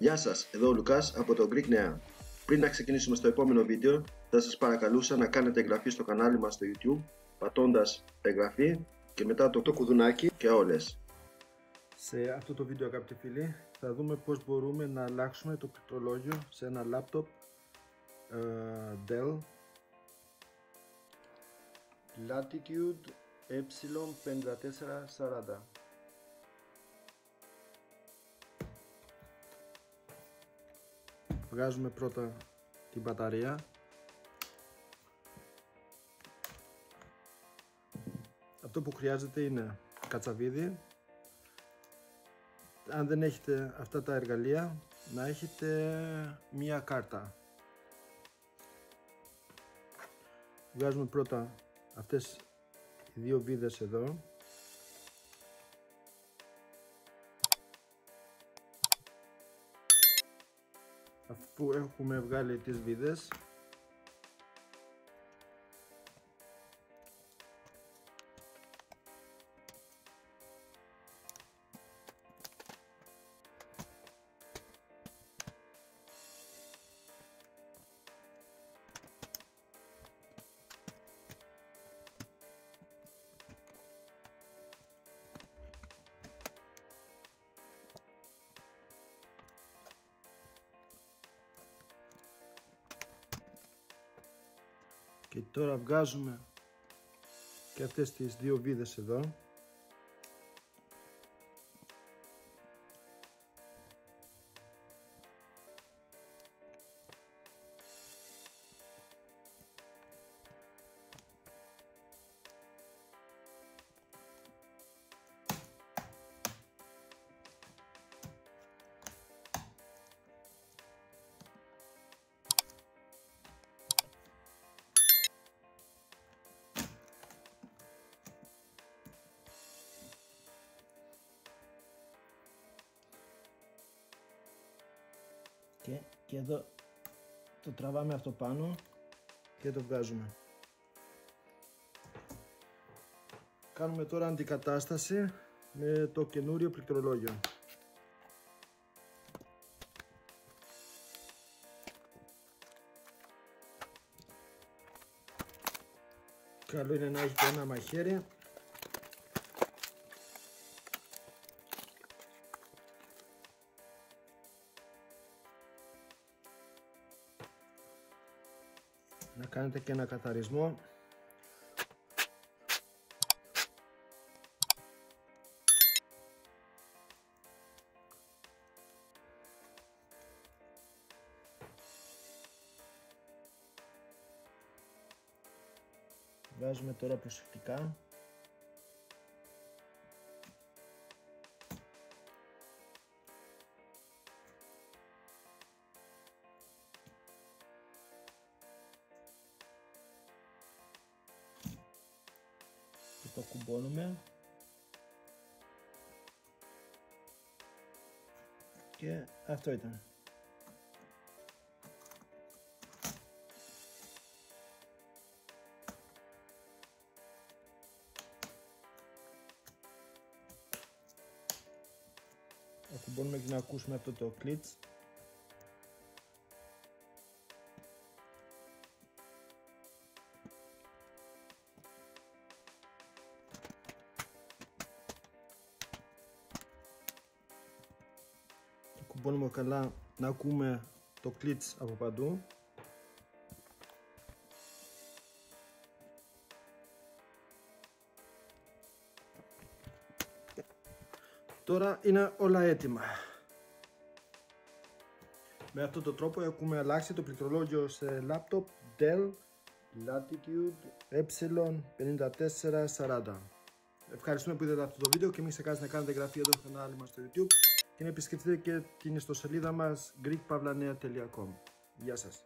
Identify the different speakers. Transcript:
Speaker 1: Γεια σας, εδώ ο Λουκάς από το Greek Nea. Πριν να ξεκινήσουμε στο επόμενο βίντεο, θα σας παρακαλούσα να κάνετε εγγραφή στο κανάλι μας στο YouTube, πατώντας εγγραφή και μετά το κουδουνάκι και όλες.
Speaker 2: Σε αυτό το βίντεο, αγαπητοί φίλοι, θα δούμε πώς μπορούμε να αλλάξουμε το πληκτρολόγιο σε ένα laptop Dell Latitude E5440. Βγάζουμε πρώτα την μπαταρία. Αυτό που χρειάζεται είναι κατσαβίδι. Αν δεν έχετε αυτά τα εργαλεία, να έχετε μία κάρτα. Βγάζουμε πρώτα αυτές οι δύο βίδες εδώ. Αφού έχουμε βγάλει τις βίδες, και τώρα βγάζουμε και αυτές τις δύο βίδες εδώ. Και εδώ το τραβάμε αυτό πάνω και το βγάζουμε. Κάνουμε τώρα αντικατάσταση με το καινούριο πληκτρολόγιο. Καλό είναι να έχετε ένα μαχαίρι. Να κάνετε και ένα καθαρισμό. Βάζουμε τώρα προσεκτικά. Το κουμπώνουμε και αυτό ήταν. Το κουμπώνουμε και να ακούσουμε αυτό το κλίτς. Κουμπώνουμε καλά να ακούμε το κλίτς από παντού. Τώρα είναι όλα έτοιμα. Με αυτόν τον τρόπο έχουμε αλλάξει το πληκτρολόγιο σε laptop Dell Latitude E5440. Ευχαριστούμε που είδατε αυτό το βίντεο και μην ξεχάσετε να κάνετε εγγραφή εδώ στο κανάλι μας στο YouTube και να επισκεφτείτε και την ιστοσελίδα μας greekpavlanea.com. Γεια σας!